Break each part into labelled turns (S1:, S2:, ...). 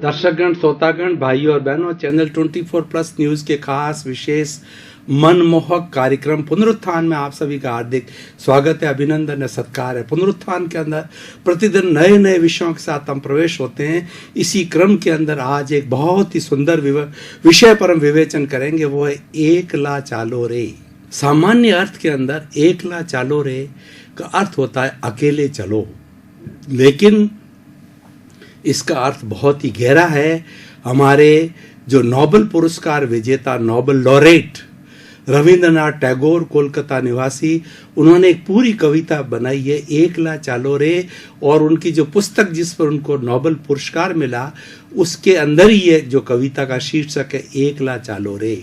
S1: दर्शकगण, श्रोतागण, भाइयों और बहनों, चैनल 24+ न्यूज के खास विशेष मनमोहक कार्यक्रम पुनरुत्थान में आप सभी का हार्दिक स्वागत है, अभिनंदन है, सत्कार है। पुनरुत्थान के अंदर प्रतिदिन नए नए विषयों के साथ हम प्रवेश होते हैं। इसी क्रम के अंदर आज एक बहुत ही सुंदर विषय पर हम विवेचन करेंगे, वो है एकला चालो रे। सामान्य अर्थ के अंदर एकला चालो रे का अर्थ होता है अकेले चलो, लेकिन इसका अर्थ बहुत ही गहरा है। हमारे जो नोबेल पुरस्कार विजेता, नोबेल लॉरेट रविंद्रनाथ टैगोर, कोलकाता निवासी, उन्होंने एक पूरी कविता बनाई है एकला चालो रे, और उनकी जो पुस्तक जिस पर उनको नोबेल पुरस्कार मिला उसके अंदर ही ये जो कविता का शीर्षक है एकला चालो रे।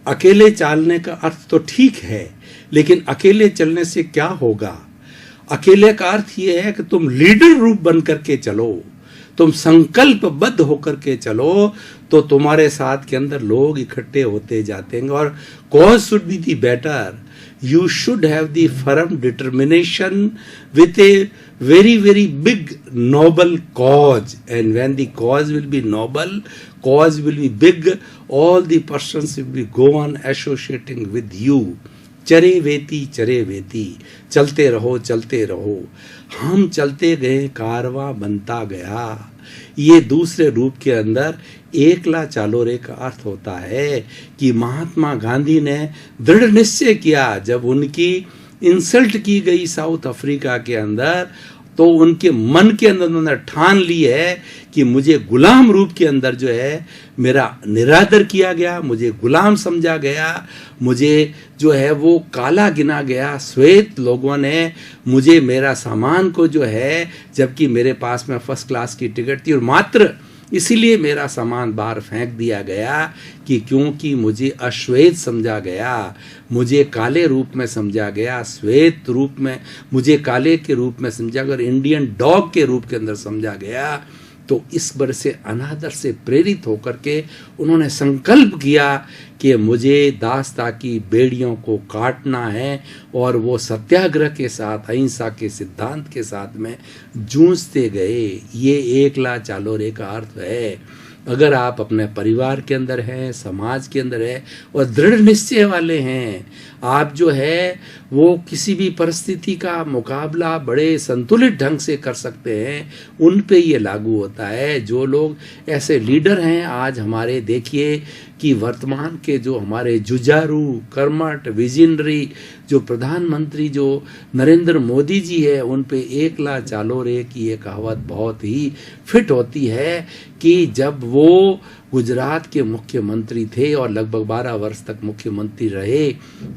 S1: अकेले चलने का अर्थ तो ठीक है, लेकिन अकेले चलने से क्या होगा? अकेले का अर्थ ये है कि तुम लीडर रूप बन करके चलो, तुम संकल्पबद्ध होकर के चलो, तो तुम्हारे साथ के अंदर लोग इकट्ठे होते जाते हैं। और cause should be the better, you should have the firm determination with A very very big noble cause, and when the cause will be noble, cause will be big, all the persons will be go on associating with you। चरे वेती, चलते रहो। हम चलते गए, कारवां बनता गया। ये दूसरे रूप के अंदर एकला चालो रे का अर्थ होता है कि महात्मा गांधी ने दृढ़ निश्चय किया, जब उनकी इंसल्ट की गई साउथ अफ्रीका के अंदर, तो उनके मन के अंदर उन्होंने ठान ली है कि मुझे गुलाम रूप के अंदर जो है मेरा निरादर किया गया, मुझे गुलाम समझा गया, मुझे जो है वो काला गिना गया। श्वेत लोगों ने मुझे, मेरा सामान को जो है, जबकि मेरे पास में फर्स्ट क्लास की टिकट थी, और मात्र इसीलिए मेरा सामान बाहर फेंक दिया गया कि क्योंकि मुझे अश्वेत समझा गया, मुझे काले रूप में समझा गया, श्वेत रूप में मुझे काले के रूप में समझा गया, और इंडियन डॉग के रूप के अंदर समझा गया। तो इस बर से अनादर से प्रेरित होकर के उन्होंने संकल्प किया कि मुझे दास्ता की बेड़ियों को काटना है, और वो सत्याग्रह के साथ, अहिंसा के सिद्धांत के साथ में जूझते गए। ये एकला चालो रे का अर्थ है। अगर आप अपने परिवार के अंदर हैं, समाज के अंदर है, और दृढ़ निश्चय वाले हैं, आप जो है वो किसी भी परिस्थिति का मुकाबला बड़े संतुलित ढंग से कर सकते हैं, उन पे ये लागू होता है। जो लोग ऐसे लीडर हैं, आज हमारे देखिए कि वर्तमान के जो हमारे जुझारू, कर्मठ, विजनरी जो प्रधानमंत्री जो नरेंद्र मोदी जी है, उन पे एकला चालो रे की ये कहावत बहुत ही फिट होती है कि जब वो गुजरात के मुख्यमंत्री थे और लगभग 12 वर्ष तक मुख्यमंत्री रहे,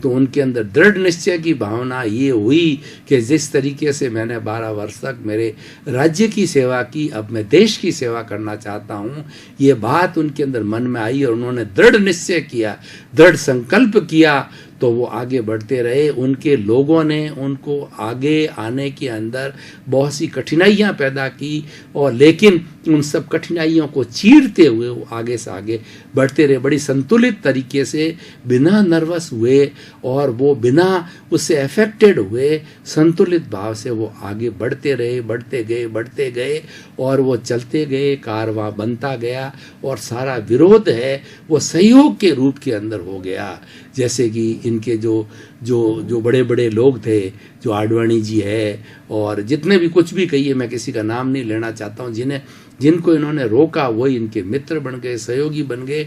S1: तो उनके अंदर दृढ़ निश्चय की भावना ये हुई कि जिस तरीके से मैंने 12 वर्ष तक मेरे राज्य की सेवा की, अब मैं देश की सेवा करना चाहता हूँ। ये बात उनके अंदर मन में आई और उन्होंने दृढ़ निश्चय किया, दृढ़ संकल्प किया, तो वो आगे बढ़ते रहे। उनके लोगों ने उनको आगे आने के अंदर बहुत सी कठिनाइयां पैदा की, और लेकिन उन सब कठिनाइयों को चीरते हुए वो आगे से आगे बढ़ते रहे, बड़ी संतुलित तरीके से, बिना नर्वस हुए और वो बिना उससे अफेक्टेड हुए, संतुलित भाव से वो आगे बढ़ते रहे, बढ़ते गए और वो चलते गए, कारवां बनता गया, और सारा विरोध है वो सहयोग के रूप के अंदर हो गया। जैसे कि इनके जो बड़े बड़े लोग थे, जो आडवाणी जी है, और जितने भी कुछ भी कहिए, मैं किसी का नाम नहीं लेना चाहता हूँ, जिनको इन्होंने रोका वही इनके मित्र बन गए, सहयोगी बन गए।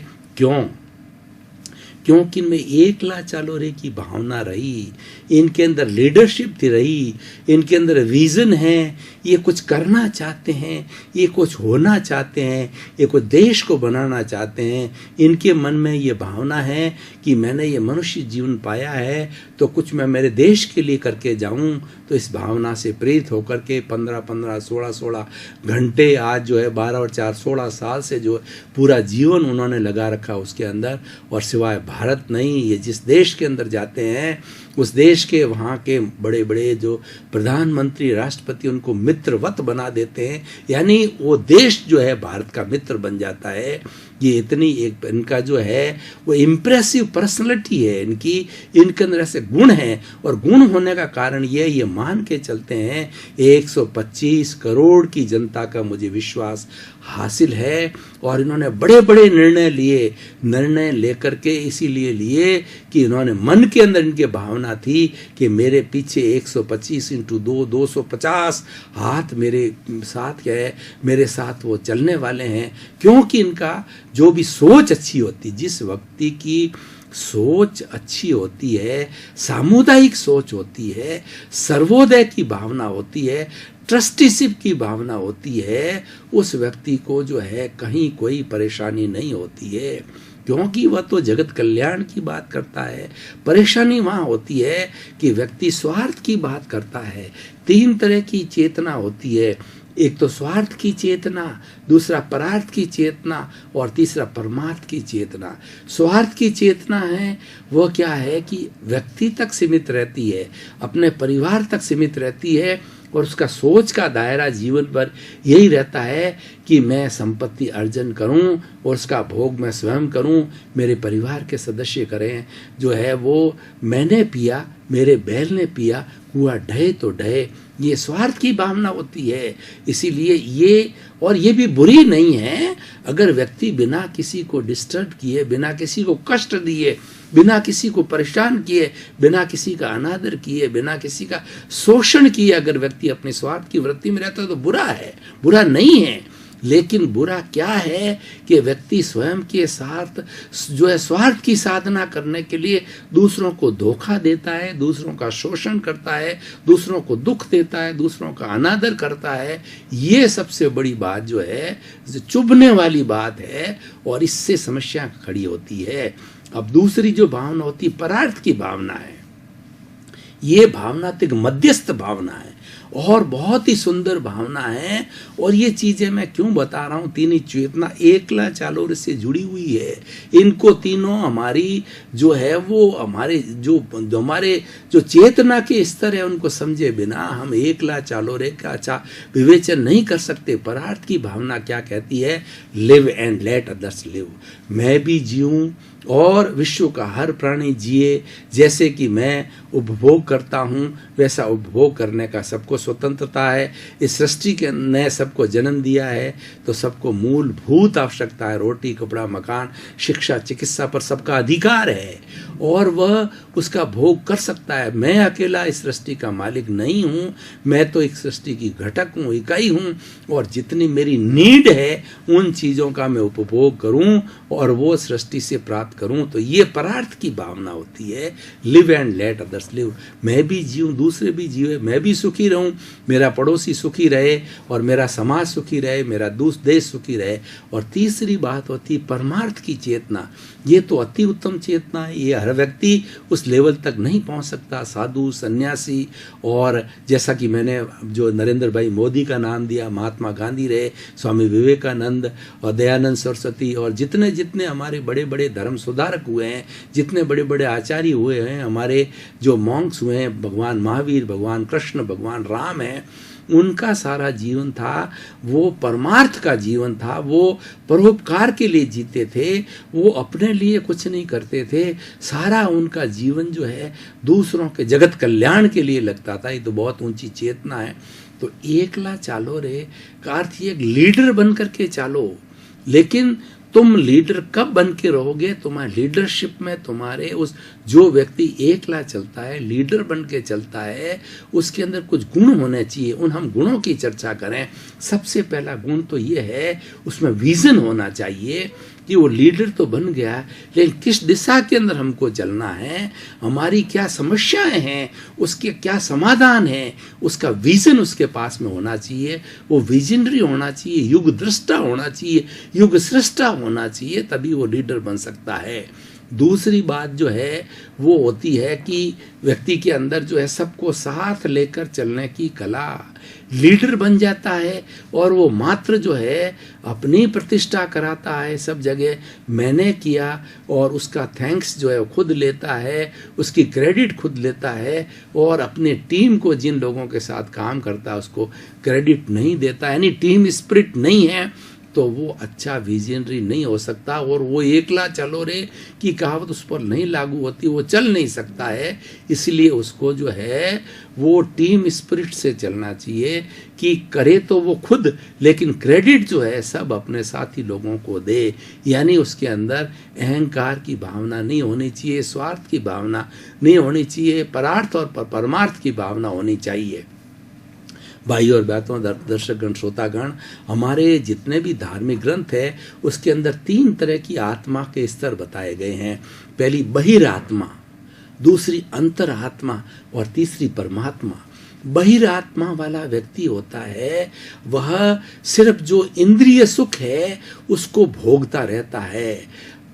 S1: क्योंकि इनमें एकला चालो रे की भावना रही, इनके अंदर लीडरशिप थी रही, इनके अंदर विजन है, ये कुछ करना चाहते हैं, ये कुछ होना चाहते हैं, ये कुछ देश को बनाना चाहते हैं। इनके मन में ये भावना है कि मैंने ये मनुष्य जीवन पाया है, तो कुछ मैं मेरे देश के लिए करके जाऊं। तो इस भावना से प्रेरित होकर के 15-15, 16-16 घंटे, आज जो है 12 और 4 16 साल से जो पूरा जीवन उन्होंने लगा रखा उसके अंदर। और सिवाय भारत नहीं, ये जिस देश के अंदर जाते हैं, उस देश के वहाँ के बड़े बड़े जो प्रधानमंत्री, राष्ट्रपति उनको मित्रवत बना देते हैं, यानी वो देश जो है भारत का मित्र बन जाता है। ये इतनी एक इनका जो है वो इम्प्रेसिव पर्सनैलिटी है इनकी, इनके अंदर ऐसे गुण हैं, और गुण होने का कारण ये मान के चलते हैं 125 करोड़ की जनता का मुझे विश्वास हासिल है। और इन्होंने बड़े बड़े निर्णय लेकर के इसीलिए लिए कि इन्होंने मन के अंदर इनके भावना थी कि मेरे पीछे 125 इंटू 250 हाथ मेरे साथ है, मेरे साथ वो चलने वाले हैं। क्योंकि इनका जो भी सोच अच्छी होती, जिस व्यक्ति की सोच अच्छी होती है, सामुदायिक सोच होती है, सर्वोदय की भावना होती है, ट्रस्टीशिप की भावना होती है, उस व्यक्ति को जो है कहीं कोई परेशानी नहीं होती है, क्योंकि वह तो जगत कल्याण की बात करता है। परेशानी वहाँ होती है कि व्यक्ति स्वार्थ की बात करता है। 3 तरह की चेतना होती है, एक तो स्वार्थ की चेतना, दूसरा परार्थ की चेतना, और तीसरा परमार्थ की चेतना। स्वार्थ की चेतना है वो क्या है कि व्यक्ति तक सीमित रहती है, अपने परिवार तक सीमित रहती है, और उसका सोच का दायरा जीवन भर यही रहता है कि मैं संपत्ति अर्जन करूं और उसका भोग मैं स्वयं करूं, मेरे परिवार के सदस्य करें। जो है वो मैंने पिया, मेरे बैल ने पिया, कुआं ढहे तो ढहे, ये स्वार्थ की भावना होती है। इसीलिए ये भी बुरी नहीं है अगर व्यक्ति बिना किसी को डिस्टर्ब किए, बिना किसी को कष्ट दिए, बिना किसी को परेशान किए, बिना किसी का अनादर किए, बिना किसी का शोषण किए अगर व्यक्ति अपने स्वार्थ की वृत्ति में रहता है तो बुरा है, बुरा नहीं है। लेकिन बुरा क्या है कि व्यक्ति स्वयं के साथ जो है स्वार्थ की साधना करने के लिए दूसरों को धोखा देता है, दूसरों का शोषण करता है, दूसरों को दुख देता है, दूसरों का अनादर करता है। ये सबसे बड़ी बात जो है, चुभने वाली बात है, और इससे समस्या खड़ी होती है। अब दूसरी जो भावना होती है परार्थ की भावना है। ये भावना तो एक मध्यस्थ भावना है और बहुत ही सुंदर भावना है। और ये चीजें मैं क्यों बता रहा हूँ, तीन चेतना एकला चालोर से जुड़ी हुई है। इनको तीनों हमारी जो है वो हमारे जो चेतना के स्तर है उनको समझे बिना हम एकला चालोरे का विवेचन नहीं कर सकते। परार्थ की भावना क्या कहती है, live and let others live. मैं भी जीऊं और विश्व का हर प्राणी जिए, जैसे कि मैं उपभोग करता हूँ वैसा उपभोग करने का सबको स्वतंत्रता है। इस सृष्टि के ने सबको जन्म दिया है तो सबको मूलभूत आवश्यकता है, रोटी कपड़ा मकान शिक्षा चिकित्सा पर सबका अधिकार है और वह उसका भोग कर सकता है। मैं अकेला इस सृष्टि का मालिक नहीं हूँ, मैं तो एक सृष्टि की घटक हूँ, इकाई हूँ, और जितनी मेरी नीड है उन चीज़ों का मैं उपभोग करूँ और वो सृष्टि से प्राप्त करूँ। तो ये परार्थ की भावना होती है, live and let others live. मैं भी जीऊँ, दूसरे भी जिए, मैं भी सुखी रहूँ, मेरा पड़ोसी सुखी रहे और मेरा समाज सुखी रहे, मेरा देश सुखी रहे। और तीसरी बात होती है परमार्थ की चेतना। ये तो अति उत्तम चेतना है, ये हर व्यक्ति उस लेवल तक नहीं पहुंच सकता। साधु सन्यासी, और जैसा कि मैंने जो नरेंद्र भाई मोदी का नाम दिया, महात्मा गांधी रहे, स्वामी विवेकानंद और दयानंद सरस्वती, और जितने जितने हमारे बड़े बड़े धर्म सुधारक हुए हैं, जितने बड़े बड़े आचार्य हुए हैं, हमारे जो मॉन्क्स हुए हैं, भगवान महावीर, भगवान कृष्ण, भगवान राम हैं, उनका सारा जीवन था वो परमार्थ का जीवन था। वो परोपकार के लिए जीते थे, वो अपने लिए कुछ नहीं करते थे। सारा उनका जीवन जो है दूसरों के जगत कल्याण के लिए लगता था। ये तो बहुत ऊंची चेतना है। तो एकला चालो रे का अर्थ ये लीडर बन करके चालो। लेकिन तुम लीडर कब बन के रहोगे, तुम्हारे लीडरशिप में तुम्हारे उस जो व्यक्ति एकला चलता है, लीडर बन के चलता है, उसके अंदर कुछ गुण होने चाहिए। उन हम गुणों की चर्चा करें। सबसे पहला गुण तो ये है, उसमें विजन होना चाहिए कि वो लीडर तो बन गया, लेकिन किस दिशा के अंदर हमको चलना है, हमारी क्या समस्याएं हैं, उसके क्या समाधान है, उसका विजन उसके पास में होना चाहिए। वो विजनरी होना चाहिए, युग दृष्टा होना चाहिए, युग सृष्टा होना चाहिए, तभी वो लीडर बन सकता है। दूसरी बात जो है वो होती है कि व्यक्ति के अंदर जो है सबको साथ लेकर चलने की कला। लीडर बन जाता है और वो मात्र जो है अपनी प्रतिष्ठा कराता है सब जगह, मैंने किया, और उसका थैंक्स जो है वो खुद लेता है, उसकी क्रेडिट खुद लेता है, और अपने टीम को जिन लोगों के साथ काम करता है उसको क्रेडिट नहीं देता। यानी टीम स्पिरिट नहीं है, तो वो अच्छा विजनरी नहीं हो सकता। और वो एकला चलो रे की कहावत उस पर नहीं लागू होती, वो चल नहीं सकता है। इसलिए उसको जो है वो टीम स्पिरिट से चलना चाहिए कि करे तो वो खुद, लेकिन क्रेडिट जो है सब अपने साथी लोगों को दे। यानी उसके अंदर अहंकार की भावना नहीं होनी चाहिए, स्वार्थ की भावना नहीं होनी चाहिए, परार्थ और परमार्थ की भावना होनी चाहिए। भाई और बहनों, दर्शकगण, श्रोतागण, हमारे जितने भी धार्मिक ग्रंथ है उसके अंदर 3 तरह की आत्मा के स्तर बताए गए हैं। पहली बहिरात्मा, दूसरी अंतरात्मा और तीसरी परमात्मा। बहिरात्मा वाला व्यक्ति होता है वह सिर्फ जो इंद्रिय सुख है उसको भोगता रहता है,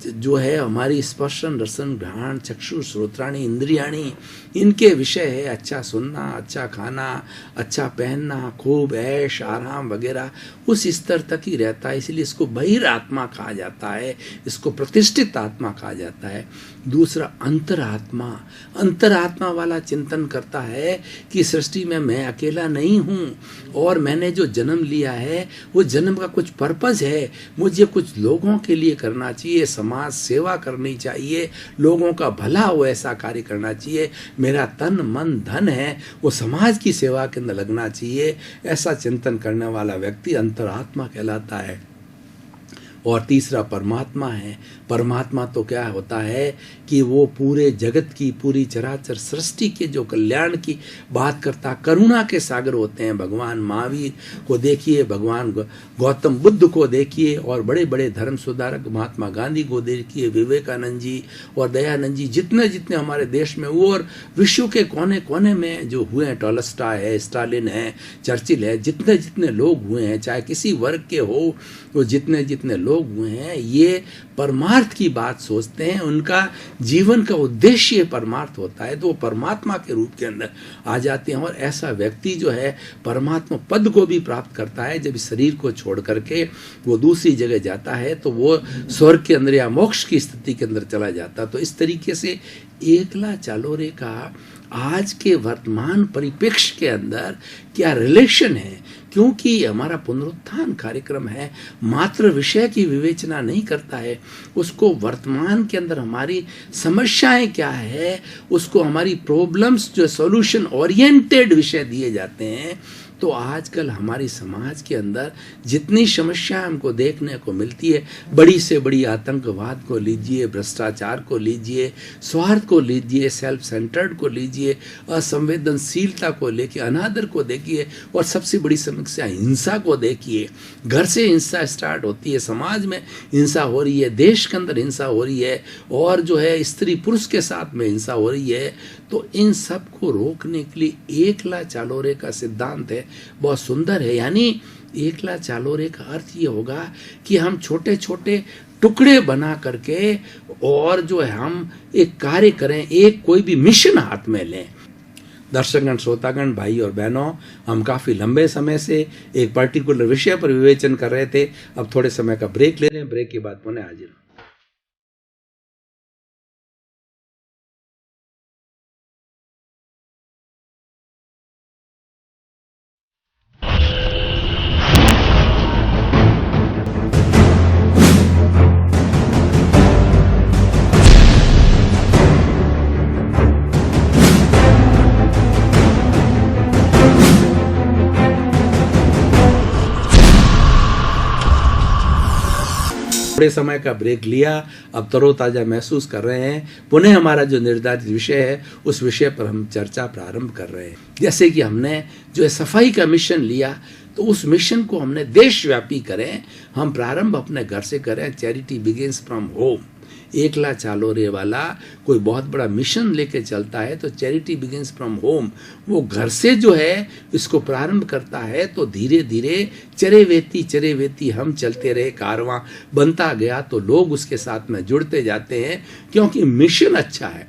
S1: जो है हमारी स्पर्शन रसन घ्राण चक्षु श्रोत्राणी इंद्रियाणी, इनके विषय है अच्छा सुनना, अच्छा खाना, अच्छा पहनना, खूब ऐश आराम वगैरह, उस स्तर तक ही रहता है। इसलिए इसको बहिरात्मा कहा जाता है, इसको प्रतिष्ठित आत्मा कहा जाता है। दूसरा अंतरात्मा, अंतरात्मा वाला चिंतन करता है कि सृष्टि में मैं अकेला नहीं हूँ और मैंने जो जन्म लिया है वो जन्म का कुछ पर्पस है, मुझे कुछ लोगों के लिए करना चाहिए, समाज सेवा करनी चाहिए, लोगों का भला हो ऐसा कार्य करना चाहिए, मेरा तन मन धन है वो समाज की सेवा के अंदर लगना चाहिए। ऐसा चिंतन करने वाला व्यक्ति अंतरात्मा कहलाता है। और तीसरा परमात्मा है। परमात्मा तो क्या होता है कि वो पूरे जगत की, पूरी चराचर सृष्टि के जो कल्याण की बात करता, करुणा के सागर होते हैं। भगवान महावीर को देखिए, भगवान गौतम बुद्ध को देखिए, और बड़े बड़े धर्म सुधारक महात्मा गांधी को देखिए, विवेकानंद जी और दयानंद जी, जितने जितने हमारे देश में वो और विश्व के कोने कोने में जो हुए हैं, टॉलस्टॉय है, स्टालिन है, चर्चिल है, जितने जितने लोग हुए हैं, चाहे किसी वर्ग के हो, वो जितने जितने लोग हुए हैं, ये परमार्थ की बात सोचते हैं, उनका जीवन का उद्देश्य परमार्थ होता है, तो वो परमात्मा के रूप के अंदर आ जाते हैं। और ऐसा व्यक्ति जो है परमात्मा पद को भी प्राप्त करता है। जब शरीर को छोड़ करके वो दूसरी जगह जाता है तो वो स्वर्ग के अंदर या मोक्ष की स्थिति के अंदर चला जाता। तो इस तरीके से एकला चालोरे का आज के वर्तमान परिप्रेक्ष्य के अंदर क्या रिलेशन है, क्योंकि हमारा पुनरुत्थान कार्यक्रम है, मात्र विषय की विवेचना नहीं करता है, उसको वर्तमान के अंदर हमारी समस्याएं क्या है, उसको हमारी प्रॉब्लम्स जो सॉल्यूशन ओरिएंटेड विषय दिए जाते हैं। तो आजकल हमारी समाज के अंदर जितनी समस्या हमको देखने को मिलती है, बड़ी से बड़ी आतंकवाद को लीजिए, भ्रष्टाचार को लीजिए, स्वार्थ को लीजिए, सेल्फ सेंटर्ड को लीजिए, असंवेदनशीलता को लेके अनादर को देखिए, और सबसे बड़ी समस्या हिंसा को देखिए। घर से हिंसा स्टार्ट होती है, समाज में हिंसा हो रही है, देश के अंदर हिंसा हो रही है, और जो है स्त्री पुरुष के साथ में हिंसा हो रही है। तो इन सब को रोकने के लिए एकला चालोरे का सिद्धांत है, बहुत सुंदर है। यानी एकला चालोरे का अर्थ ये होगा कि हम छोटे छोटे टुकड़े बना करके और जो है हम एक कार्य करें, एक कोई भी मिशन हाथ में लें। दर्शकगण, श्रोतागण, भाई और बहनों, हम काफ़ी लंबे समय से एक पर्टिकुलर विषय पर विवेचन कर रहे थे। अब थोड़े समय का ब्रेक ले रहे हैं, ब्रेक के बाद पुनः हाजिर। थोड़े समय का ब्रेक लिया, अब तरोताजा महसूस कर रहे हैं। पुनः हमारा जो निर्धारित विषय है उस विषय पर हम चर्चा प्रारंभ कर रहे हैं। जैसे कि हमने जो है सफाई का मिशन लिया, तो उस मिशन को हमने देशव्यापी करें। हम प्रारंभ अपने घर से करें। Charity begins from home. एकला चालोरे वाला कोई बहुत बड़ा मिशन लेके चलता है तो चैरिटी बिगिंस फ्रॉम होम, वो घर से जो है इसको प्रारंभ करता है। तो धीरे धीरे चरे वेती हम चलते रहे, कारवां बनता गया, तो लोग उसके साथ में जुड़ते जाते हैं, क्योंकि मिशन अच्छा है।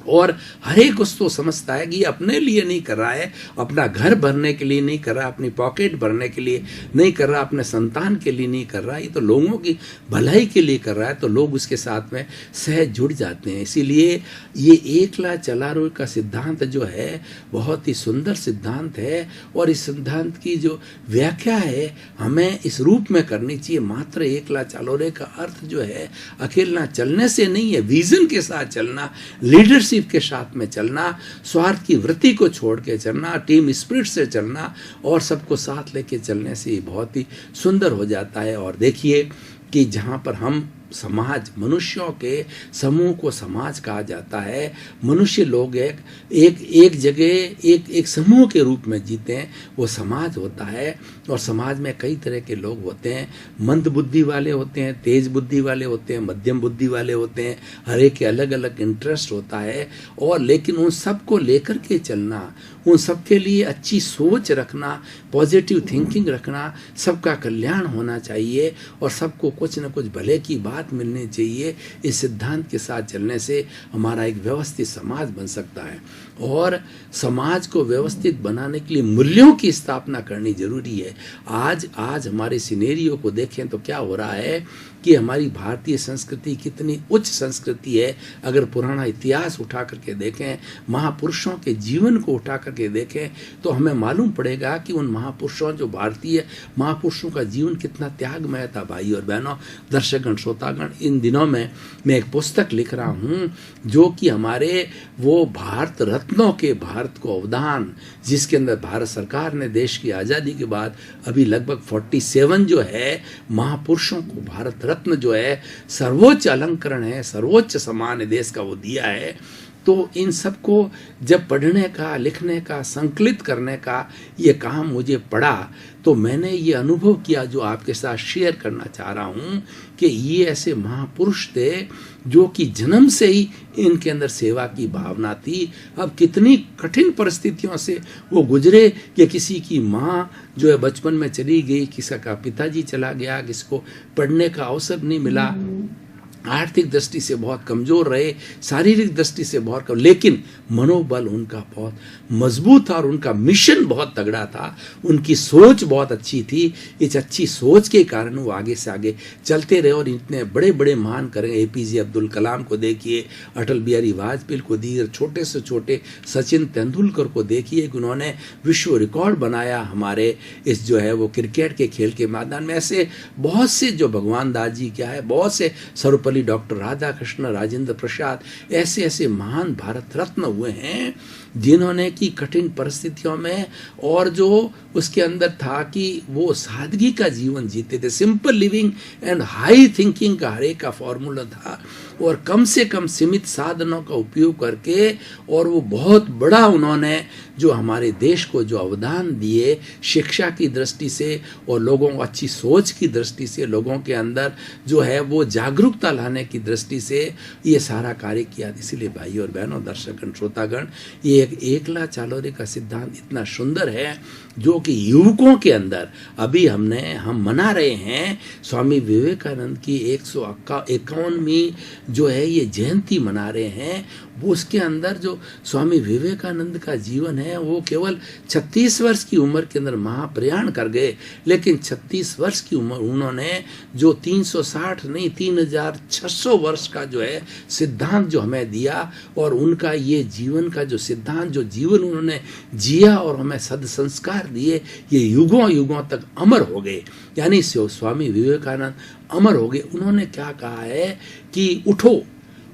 S1: और हर एक उसको समझता है कि ये अपने लिए नहीं कर रहा है, अपना घर भरने के लिए नहीं कर रहा, अपनी पॉकेट भरने के लिए नहीं कर रहा, अपने संतान के लिए नहीं कर रहा, ये तो लोगों की भलाई के लिए कर रहा है। तो लोग उसके साथ में सहज जुड़ जाते हैं। इसीलिए ये एकला चला रो का सिद्धांत जो है बहुत ही सुंदर सिद्धांत है, और इस सिद्धांत की जो व्याख्या है हमें इस रूप में करनी चाहिए। मात्र एकला चलो रे का अर्थ जो है अकेला चलने से नहीं है, विजन के साथ चलना, लीडरशिप के साथ में चलना, स्वार्थ की वृत्ति को छोड़ के चलना, टीम स्पिरिट से चलना और सबको साथ लेके चलने से बहुत ही सुंदर हो जाता है। और देखिए कि जहाँ पर हम समाज, मनुष्यों के समूह को समाज कहा जाता है। मनुष्य लोग एक जगह एक समूह के रूप में जीते हैं, वो समाज होता है। और समाज में कई तरह के लोग होते हैं, मंद बुद्धि वाले होते हैं, तेज बुद्धि वाले होते हैं, मध्यम बुद्धि वाले होते हैं, हर एक के अलग अलग इंटरेस्ट होता है। और लेकिन उन सबको लेकर के चलना, उन सबके लिए अच्छी सोच रखना, पॉजिटिव थिंकिंग रखना, सबका कल्याण होना चाहिए और सबको कुछ न कुछ भले की बात मिलनी चाहिए। इस सिद्धांत के साथ चलने से हमारा एक व्यवस्थित समाज बन सकता है। और समाज को व्यवस्थित बनाने के लिए मूल्यों की स्थापना करनी जरूरी है। आज हमारे सिनेरियो को देखें तो क्या हो रहा है कि हमारी भारतीय संस्कृति कितनी उच्च संस्कृति है। अगर पुराना इतिहास उठा करके देखें, महापुरुषों के जीवन को उठा करके देखें, तो हमें मालूम पड़ेगा कि उन महापुरुषों, जो भारतीय महापुरुषों का जीवन कितना त्यागमय था। भाई और बहनों, दर्शकगण, श्रोतागण, इन दिनों में मैं एक पुस्तक लिख रहा हूँ जो कि हमारे वो भारत रत्नों के, भारत को अवदान, जिसके अंदर भारत सरकार ने देश की आज़ादी के बाद अभी लगभग 47 जो है महापुरुषों को भारत रत्न जो है, सर्वोच्च अलंकरण है, सर्वोच्च सम्मान है देश का, वो दिया है। तो इन सबको जब पढ़ने का, लिखने का, संकलित करने का ये काम मुझे पड़ा, तो मैंने ये अनुभव किया जो आपके साथ शेयर करना चाह रहा हूँ कि ये ऐसे महापुरुष थे जो कि जन्म से ही इनके अंदर सेवा की भावना थी। अब कितनी कठिन परिस्थितियों से वो गुजरे कि किसी की माँ जो है बचपन में चली गई, किसी का पिताजी चला गया, किसको पढ़ने का अवसर नहीं मिला, आर्थिक दृष्टि से बहुत कमजोर रहे, शारीरिक दृष्टि से बहुत कम, लेकिन मनोबल उनका बहुत मजबूत था और उनका मिशन बहुत तगड़ा था। उनकी सोच बहुत अच्छी थी। इस अच्छी सोच के कारण वो आगे से आगे चलते रहे और इतने बड़े बड़े महान करें। एपीजे अब्दुल कलाम को देखिए, अटल बिहारी वाजपेयी को देखिए, छोटे से छोटे सचिन तेंदुलकर को देखिए कि उन्होंने विश्व रिकॉर्ड बनाया हमारे इस जो है वो क्रिकेट के खेल के मैदान में। ऐसे बहुत से जो भगवान दास जी क्या है, बहुत से सर्वपल्ली डॉक्टर राधा कृष्ण, राजेंद्र प्रसाद, ऐसे ऐसे महान भारत रत्न हुए हैं जिन्होंने की कठिन परिस्थितियों में, और जो उसके अंदर था कि वो सादगी का जीवन जीते थे। Simple living and high thinking का हर एक का फॉर्मूला था, और कम से कम सीमित साधनों का उपयोग करके, और वो बहुत बड़ा उन्होंने जो हमारे देश को जो अवदान दिए शिक्षा की दृष्टि से और लोगों को अच्छी सोच की दृष्टि से, लोगों के अंदर जो है वो जागरूकता लाने की दृष्टि से ये सारा कार्य किया। इसीलिए भाई और बहनों, दर्शकगण, श्रोतागण, ये एक एकला चलो रे का सिद्धांत इतना सुंदर है जो कि युवकों के अंदर अभी हम मना रहे हैं। स्वामी विवेकानंद की 151वीं जो है ये जयंती मना रहे हैं। वो उसके अंदर जो स्वामी विवेकानंद का जीवन है वो केवल 36 वर्ष की उम्र के अंदर महाप्रयाण कर गए, लेकिन 36 वर्ष की उम्र उन्होंने जो 360 नहीं 3600 वर्ष का जो है सिद्धांत जो हमें दिया, और उनका ये जीवन का जो सिद्धांत, जो जीवन उन्होंने जिया और हमें सद्संस्कार दिए, ये युगों युगों तक अमर हो गए। यानी स्वामी विवेकानंद अमर हो गए। उन्होंने क्या कहा है कि उठो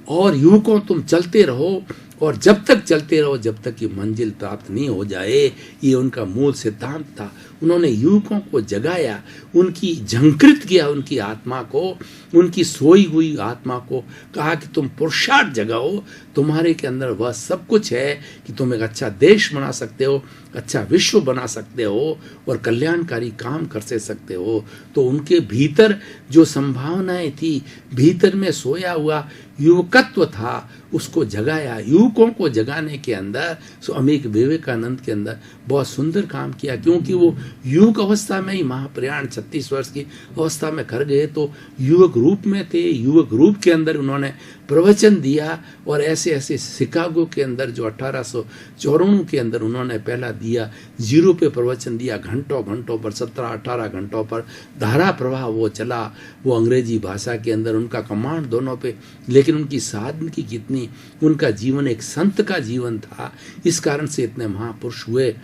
S1: और युवकों तुम चलते रहो, और जब तक चलते रहो जब तक ये मंजिल प्राप्त नहीं हो जाए। ये उनका मूल सिद्धांत था। उन्होंने युवकों को जगाया, उनकी झंकृत किया, उनकी आत्मा को, उनकी सोई हुई आत्मा को कहा कि तुम पुरुषार्थ जगाओ, तुम्हारे के अंदर वह सब कुछ है कि तुम एक अच्छा देश बना सकते हो, अच्छा विश्व बना सकते हो और कल्याणकारी काम कर सकते हो। तो उनके भीतर जो संभावनाएं थी, भीतर में सोया हुआ युवकत्व था, उसको जगाया। युवकों को जगाने के अंदर स्वामी विवेकानंद के अंदर बहुत सुंदर काम किया, क्योंकि वो युवक अवस्था में ही महाप्रयाण 36 वर्ष की अवस्था में कर गए, तो युवक रूप में थे, युवक रूप के अंदर उन्होंने प्रवचन दिया। और ऐसे ऐसे शिकागो के अंदर जो 1894 के अंदर उन्होंने पहला दिया, 0 पे प्रवचन दिया, घंटों घंटों पर 17-18 घंटों पर धारा प्रवाह वो चला, वो अंग्रेजी भाषा के अंदर उनका कमांड दोनों पे। लेकिन उनकी साधन की कितनी, उनका जीवन एक संत का जीवन था, इस कारण से इतने महापुरुष हुए।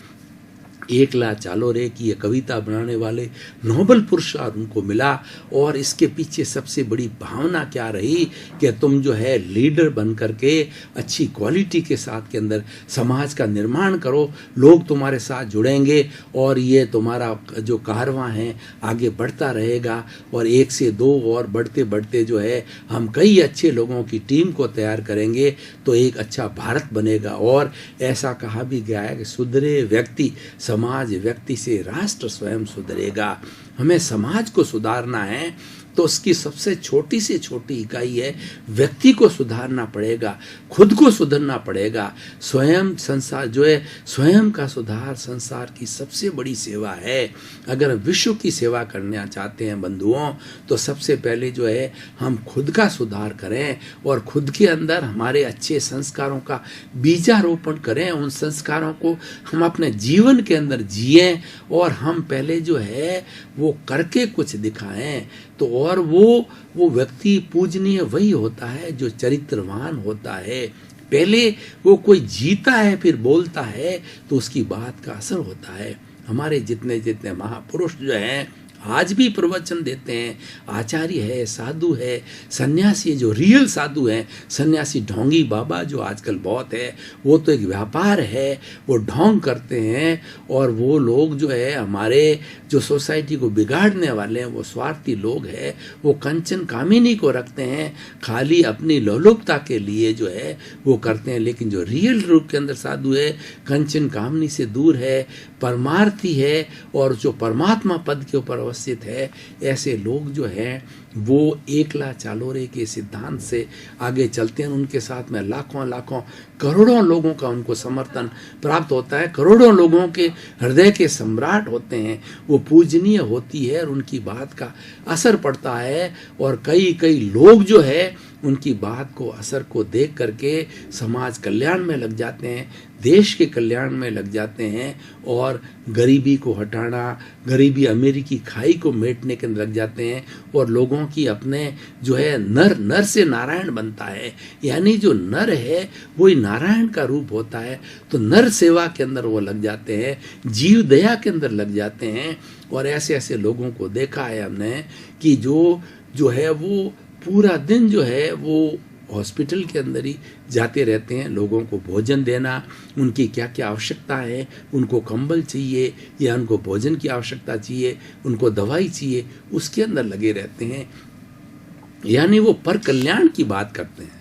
S1: एकला चालोरे की ये कविता बनाने वाले नोबेल पुरस्कार उनको मिला। और इसके पीछे सबसे बड़ी भावना क्या रही कि तुम जो है लीडर बन करके अच्छी क्वालिटी के साथ के अंदर समाज का निर्माण करो, लोग तुम्हारे साथ जुड़ेंगे और ये तुम्हारा जो कारवां है आगे बढ़ता रहेगा। और 1 से 2 और बढ़ते बढ़ते जो है हम कई अच्छे लोगों की टीम को तैयार करेंगे तो एक अच्छा भारत बनेगा। और ऐसा कहा भी गया है कि सुधरे व्यक्ति समाज, व्यक्ति से राष्ट्र स्वयं सुधरेगा। हमें समाज को सुधारना है तो उसकी सबसे छोटी से छोटी इकाई है व्यक्ति को सुधारना पड़ेगा, खुद को सुधरना पड़ेगा। स्वयं संसार जो है, स्वयं का सुधार संसार की सबसे बड़ी सेवा है। अगर विश्व की सेवा करना चाहते हैं बंधुओं, तो सबसे पहले जो है हम खुद का सुधार करें और खुद के अंदर हमारे अच्छे संस्कारों का बीजारोपण करें। उन संस्कारों को हम अपने जीवन के अंदर जिएं और हम पहले जो है वो करके कुछ दिखाएं। तो और वो व्यक्ति पूजनीय वही होता है जो चरित्रवान होता है। पहले वो कोई जीता है फिर बोलता है तो उसकी बात का असर होता है। हमारे जितने जितने महापुरुष जो हैं आज भी प्रवचन देते हैं, आचार्य है, साधु है, सन्यासी जो रियल साधु हैं, सन्यासी ढोंगी बाबा जो आजकल बहुत है, वो तो एक व्यापार है, वो ढोंग करते हैं। और वो लोग जो है हमारे जो सोसाइटी को बिगाड़ने वाले हैं, वो स्वार्थी लोग हैं, वो कंचन कामिनी को रखते हैं, खाली अपनी लोलुपता के लिए जो है वो करते हैं। लेकिन जो रियल रूप के अंदर साधु है, कंचन कामनी से दूर है, परमार्थी है और जो परमात्मा पद के ऊपर अवस्थित है, ऐसे लोग जो हैं वो एकला चालोरे के सिद्धांत से आगे चलते हैं। उनके साथ में लाखों लाखों करोड़ों लोगों का उनको समर्थन प्राप्त होता है, करोड़ों लोगों के हृदय के सम्राट होते हैं, वो पूजनीय होती है और उनकी बात का असर पड़ता है। और कई कई लोग जो है उनकी बात को, असर को देख करके समाज कल्याण में लग जाते हैं, देश के कल्याण में लग जाते हैं और गरीबी को हटाना, गरीबी अमीरी की खाई को मेटने के लग जाते हैं। और लोगों की अपने जो है नर से नारायण बनता है, यानी जो नर है वही नारायण का रूप होता है। तो नर सेवा के अंदर वो लग जाते हैं, जीव दया के अंदर लग जाते हैं। और ऐसे ऐसे लोगों को देखा है हमने कि जो है वो पूरा दिन जो है वो हॉस्पिटल के अंदर ही जाते रहते हैं, लोगों को भोजन देना, उनकी क्या क्या आवश्यकता है, उनको कंबल चाहिए या उनको भोजन की आवश्यकता चाहिए, उनको दवाई चाहिए, उसके अंदर लगे रहते हैं। यानी वो पर कल्याण की बात करते हैं।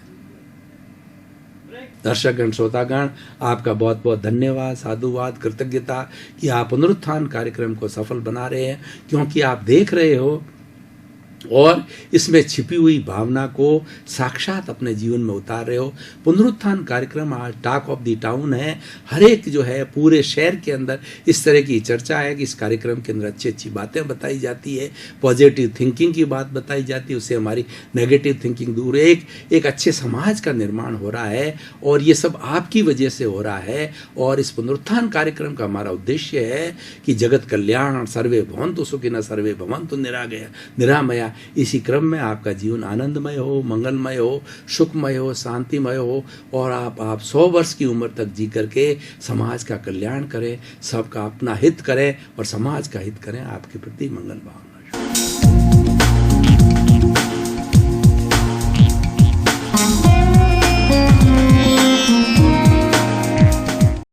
S1: दर्शकगण, श्रोतागण, आपका बहुत बहुत धन्यवाद, साधुवाद, कृतज्ञता कि आप पुनरुत्थान कार्यक्रम को सफल बना रहे हैं, क्योंकि आप देख रहे हो और इसमें छिपी हुई भावना को साक्षात अपने जीवन में उतार रहे हो। पुनरुत्थान कार्यक्रम आज टॉक ऑफ द टाउन है। हर एक जो है पूरे शहर के अंदर इस तरह की चर्चा है कि इस कार्यक्रम के अंदर अच्छी अच्छी बातें बताई जाती है, पॉजिटिव थिंकिंग की बात बताई जाती है, उससे हमारी नेगेटिव थिंकिंग दूर है। एक अच्छे समाज का निर्माण हो रहा है और ये सब आपकी वजह से हो रहा है। और इस पुनरुत्थान कार्यक्रम का हमारा उद्देश्य है कि जगत कल्याण, सर्वे भवन्तु सुखिनः सर्वे भवन्तु निरामया। इसी क्रम में आपका जीवन आनंदमय हो, मंगलमय हो, सुखमय हो, शांतिमय हो और आप 100 वर्ष की उम्र तक जी करके समाज का कल्याण करें, सबका अपना हित करें और समाज का हित करें। आपके प्रति मंगल भावना।